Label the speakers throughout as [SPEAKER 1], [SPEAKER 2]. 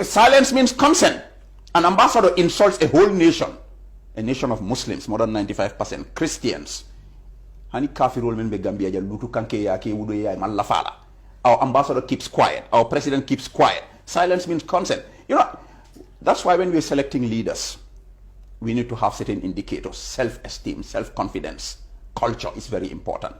[SPEAKER 1] silence means consent. An ambassador insults a whole nation, a nation of Muslims, more than 95%, Christians. Hani kafirul men be Gambia ja lutu kanke ya ke wudo ya man lafala. Our ambassador keeps quiet. Our president keeps quiet. Silence means consent. You know, that's why when we're selecting leaders, we need to have certain indicators. Self-esteem, self-confidence, culture is very important.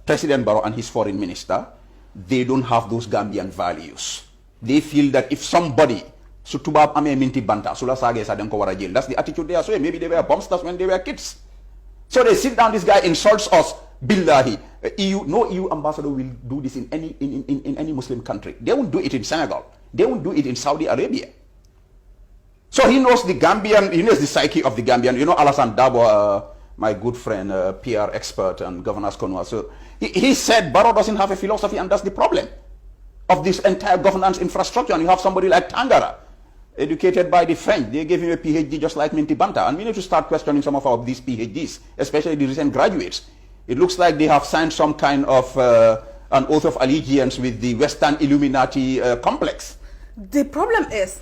[SPEAKER 1] President Barrow and his foreign minister, they don't have those Gambian values. They feel that if somebody, so tubab ame minti banta, sula sage sa denko wara jail. That's the attitude they are showing. Maybe they were bombsters when they were kids. So they sit down, this guy insults us, billahi. No EU ambassador will do this in any Muslim country. They won't do it in Senegal. They won't do it in Saudi Arabia. So he knows the Gambian, he knows the psyche of the Gambian. You know Alassane Dabo, my good friend, PR expert and Governor's Conwa. So he said Barrow doesn't have a philosophy, and that's the problem of this entire governance infrastructure. And you have somebody like Tangara, educated by the French. They gave him a PhD just like Minty Banta. And we need to start questioning some of these PhDs, especially the recent graduates. It looks like they have signed some kind of an oath of allegiance with the Western Illuminati complex.
[SPEAKER 2] The problem is,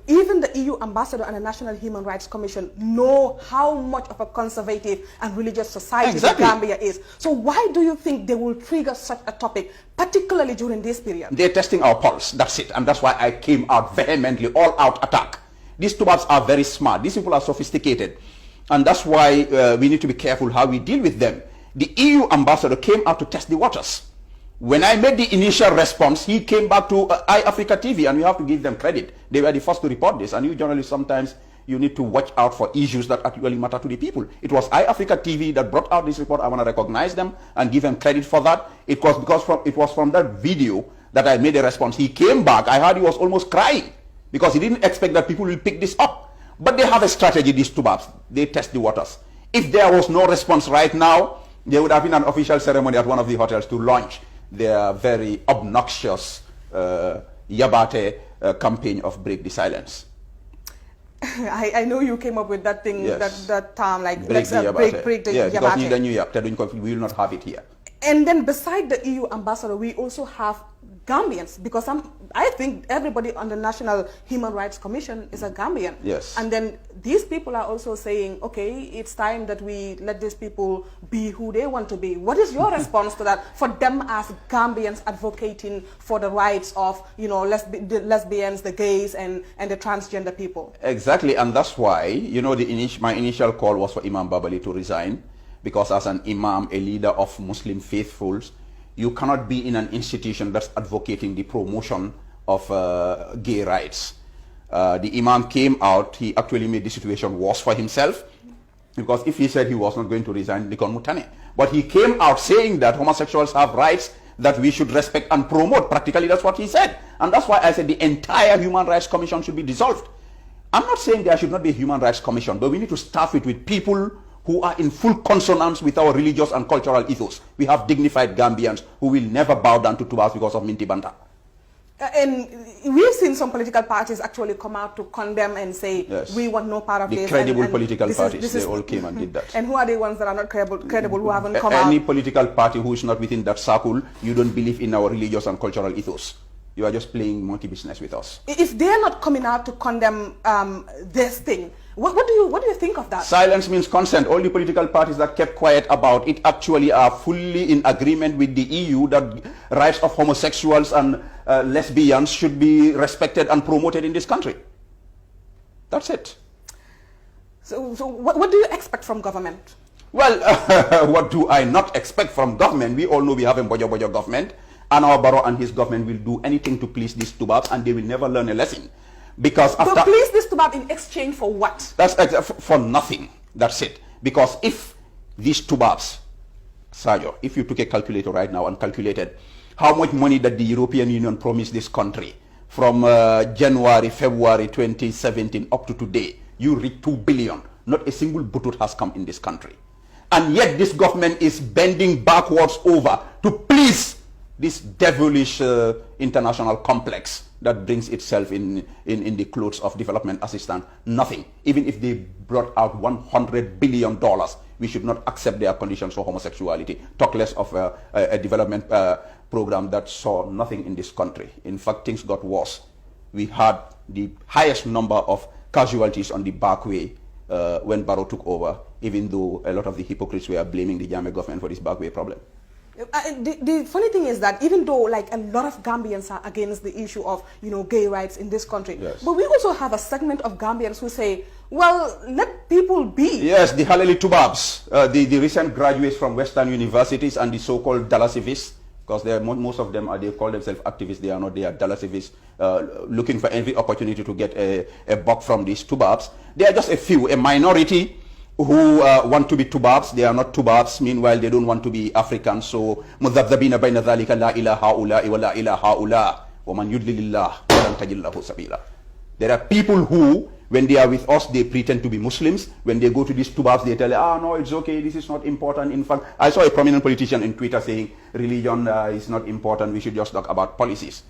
[SPEAKER 2] even the EU ambassador and the National Human Rights Commission know how much of a conservative and religious society the Gambia is. So why do you think they will trigger such a topic, particularly during this period?
[SPEAKER 1] They're testing our pulse, that's it. And that's why I came out vehemently, all out attack. These tubabs are very smart. These people are sophisticated. And that's why we need to be careful how we deal with them. The EU ambassador came out to test the waters. When I made the initial response, he came back to iAfrica TV, and we have to give them credit. They were the first to report this, and you journalists, sometimes you need to watch out for issues that actually matter to the people. It was iAfrica TV that brought out this report. I want to recognize them and give them credit for that. It was because it was from that video that I made a response. He came back. I heard he was almost crying because he didn't expect that people will pick this up. But they have a strategy, these tubabs. They test the waters. If there was no response right now, there would have been an official ceremony at one of the hotels to launch their very obnoxious Yabate campaign of break the silence.
[SPEAKER 2] I know you came up with that thing,
[SPEAKER 1] yes.
[SPEAKER 2] that term, like
[SPEAKER 1] break the Yabate.
[SPEAKER 2] Break the
[SPEAKER 1] yes,
[SPEAKER 2] Yabate.
[SPEAKER 1] Because the New York, we will not have it here.
[SPEAKER 2] And then beside the EU ambassador, we also have Gambians, because I think everybody on the National Human Rights Commission is a Gambian.
[SPEAKER 1] Yes.
[SPEAKER 2] And then these people are also saying, okay, it's time that we let these people be who they want to be. What is your response to that, for them as Gambians advocating for the rights of, you know, the lesbians, the gays, and the transgender people?
[SPEAKER 1] Exactly, and that's why, you know, my initial call was for Imam Babali to resign, because as an imam, a leader of Muslim faithfuls, you cannot be in an institution that's advocating the promotion of gay rights. The imam came out, he actually made the situation worse for himself, because if he said he was not going to resign, but he came out saying that homosexuals have rights that we should respect and promote. Practically, that's what he said. And that's why I said the entire Human Rights Commission should be dissolved. I'm not saying there should not be a Human Rights Commission, but we need to staff it with people who are in full consonance with our religious and cultural ethos. We have dignified Gambians who will never bow down to Tubas because of Minty Banta.
[SPEAKER 2] And we've seen some political parties actually come out to condemn and say, yes, we want no part of this.
[SPEAKER 1] The credible political parties, they all came and did that.
[SPEAKER 2] And who are the ones that are not credible who haven't come out?
[SPEAKER 1] Any political party who is not within that circle, you don't believe in our religious and cultural ethos. You are just playing monkey business with us. If
[SPEAKER 2] they are not coming out to condemn this thing, what do you think of that?
[SPEAKER 1] Silence means consent. All the political parties that kept quiet about it actually are fully in agreement with the EU that rights of homosexuals and lesbians should be respected and promoted in this country. That's it.
[SPEAKER 2] So what do you expect from government?
[SPEAKER 1] Well, what do I not expect from government? We all know we have a Bojo government, and our Barrow and his government will do anything to please these tubabs, and they will never learn a lesson. Because after...
[SPEAKER 2] But please this tubab in exchange for what?
[SPEAKER 1] That's for nothing. That's it. Because if these tubabs, Sajo, if you took a calculator right now and calculated how much money that the European Union promised this country from January, February 2017 up to today, you reach 2 billion. Not a single butut has come in this country. And yet this government is bending backwards over to please this devilish international complex that brings itself in the clothes of development assistance. Nothing. Even if they brought out $100 billion, we should not accept their conditions for homosexuality. Talk less of a development program that saw nothing in this country. In fact, things got worse. we had the highest number of casualties on the back way when Barrow took over, even though a lot of the hypocrites were blaming the Jammeh government for this back way problem.
[SPEAKER 2] The funny thing is that even though like a lot of Gambians are against the issue of gay rights in this country,
[SPEAKER 1] yes,
[SPEAKER 2] but we also have a segment of Gambians who say, well, let people be.
[SPEAKER 1] Yes, the Halali Tubabs, the recent graduates from Western universities and the so-called Dalasivists, because most of them they call themselves activists, they are not, they are Dalasivists, looking for every opportunity to get a buck from these Tubabs. They are just a few, a minority who want to be Tubabs. They are not Tubabs, meanwhile they don't want to be Africans. So مُذَبْذَبِينَ بَيْنَ ذَلِكَ لَا إِلَى هَؤُلَاءِ وَلَا إِلَى هَؤُلَاءِ وَمَنْ يُضْلِلِ اللَّهُ فَلَنْ تَجِدْ لَهُ سَبِيلًا. There are people who, when they are with us, they pretend to be Muslims. When they go to these Tubabs, they tell, no, it's okay, this is not important. In fact, I saw a prominent politician in Twitter saying, religion is not important, we should just talk about policies.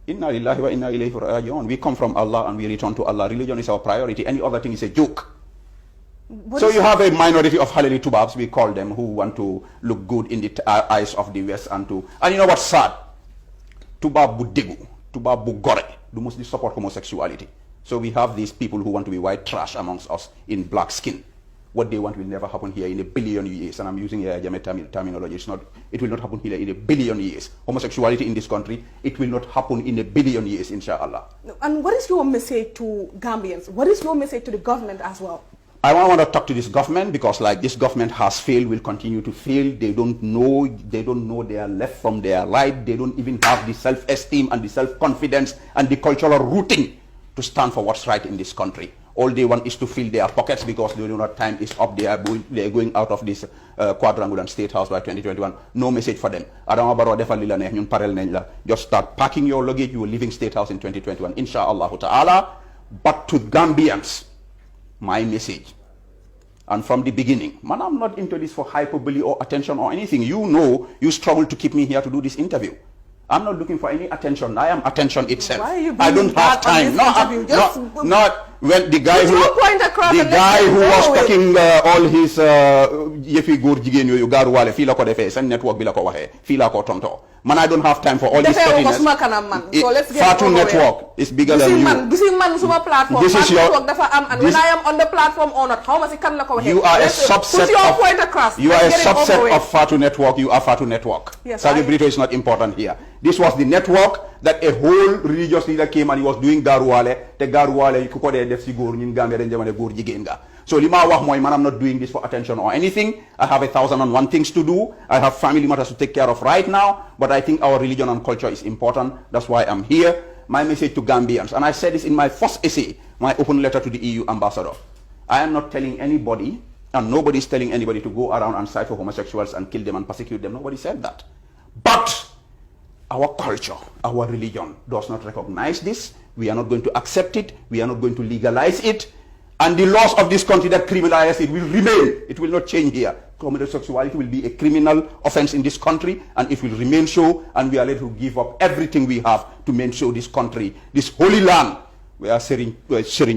[SPEAKER 1] Inna lillahi wa inna ilayhi raji'un. We come from Allah and we return to Allah. Religion is our priority. Any other thing is a joke. So you have a minority of Halali Tubabs, we call them, who want to look good in the eyes of the West and you know what's sad? Tubab bu degu, Tubab bu gore, do mostly support homosexuality. So we have these people who want to be white trash amongst us in black skin. What they want will never happen here in a billion years. And I'm using a Jammeh terminology. It will not happen here in a billion years. Homosexuality in this country, it will not happen in a billion years, inshallah.
[SPEAKER 2] And what is your message to Gambians? What is your message to the government as well?
[SPEAKER 1] I want to talk to this government because this government has failed, will continue to fail. They don't know their left from their right. They don't even have the self-esteem and the self-confidence and the cultural rooting to stand for what's right in this country. All they want is to fill their pockets because they know that time is up. They are going out of this quadrangle and state house by 2021. No message for them. Just start packing your luggage. You are leaving state house in 2021, inshallah ta'ala. But to Gambians, my message, and from the beginning, man, I'm not into this for hyperbole or attention or anything. You know, you struggle to keep me here to do this interview. I'm not looking for any attention. I am attention itself.
[SPEAKER 2] Why are you
[SPEAKER 1] I don't have time. Not when the guy who was talking all his yefi góor jigéen yooyu gaaruwaale fii la ko defee seen network bi la ko waxee fii la ko tonto. Man, I don't have time for all this pettiness. Fatu network is bigger than you. This is your.
[SPEAKER 2] And when I am on the platform or not, how much can I
[SPEAKER 1] You are a subset of. You are a subset of Fatu network. You are Fatu network.
[SPEAKER 2] Yes,
[SPEAKER 1] 𝒕𝒊𝒏𝒈 is not important here. This was the network that a whole religious leader came and he was doing garuwale. Te garuwale kuko de def si góor ñin Gambia dañ demane góor jigéen nga. So lima wax moy man, I'm not doing this for attention or anything. I have 1,001 things to do. I have family matters to take care of right now. But I think our religion and culture is important. That's why I'm here. My message to Gambians, and I said this in my first essay, my open letter to the EU ambassador. I am not telling anybody, and nobody is telling anybody to go around and fight for homosexuals and kill them and persecute them. Nobody said that. But our culture, our religion does not recognize this. We are not going to accept it. We are not going to legalize it. And the laws of this country that criminalize it will remain. It will not change here. Homosexuality will be a criminal offense in this country, and it will remain so. And we are ready to give up everything we have to make sure this country, this holy land, where Serigne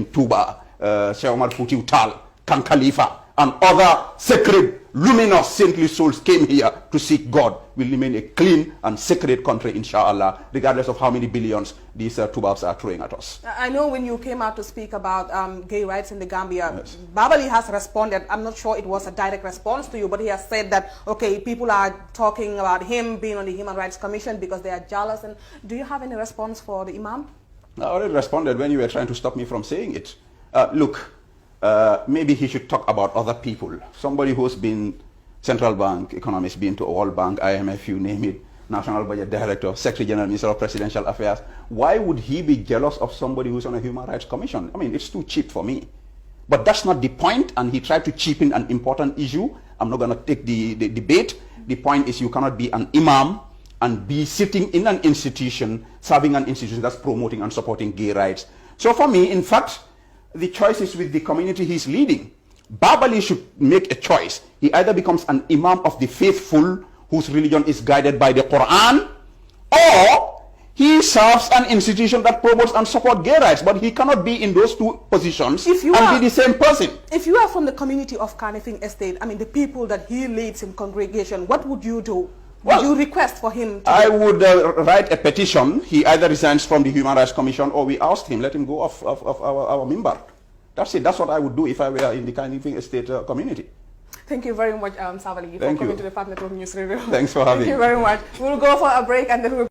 [SPEAKER 1] Touba, Cheikh Omar Foutiyou Tall, Kan Khalifa, and other sacred, luminous, saintly souls came here to seek God, will remain a clean and sacred country, inshallah, regardless of how many billions these Tubabs are throwing at us.
[SPEAKER 2] I know when you came out to speak about gay rights in the Gambia, yes, Babali has responded. I'm not sure it was a direct response to you, but he has said that, okay, people are talking about him being on the Human Rights Commission because they are jealous. And do you have any response for the Imam?
[SPEAKER 1] I already responded when you were trying to stop me from saying it. Look, maybe he should talk about other people. Somebody who's been central bank economist, been to World Bank, IMF, you name it, National Budget Director, Secretary General, Minister of Presidential Affairs. Why would he be jealous of somebody who's on a Human Rights Commission? I mean, it's too cheap for me. But that's not the point, and he tried to cheapen an important issue. I'm not going to take the debate. The point is you cannot be an imam and be sitting in an institution, serving an institution that's promoting and supporting gay rights. So for me, in fact, the choice is with the community he's leading. Babali should make a choice. He either becomes an imam of the faithful whose religion is guided by the Quran, or he serves an institution that promotes and supports gay rights. But he cannot be in those two positions and be the same person.
[SPEAKER 2] If you are from the community of Kanifing Estate, I mean the people that he leads in congregation, what would you do? would you request for him to
[SPEAKER 1] I would write a petition. He either resigns from the Human Rights Commission or we oust him, let him go off of our member. That's it. That's what I would do if I were in the Kanifing Estate community.
[SPEAKER 2] Thank you very much, Savali, for coming to the Fat Network News Review.
[SPEAKER 1] Thanks for having me.
[SPEAKER 2] Thank you very much. We'll go for a break and then we'll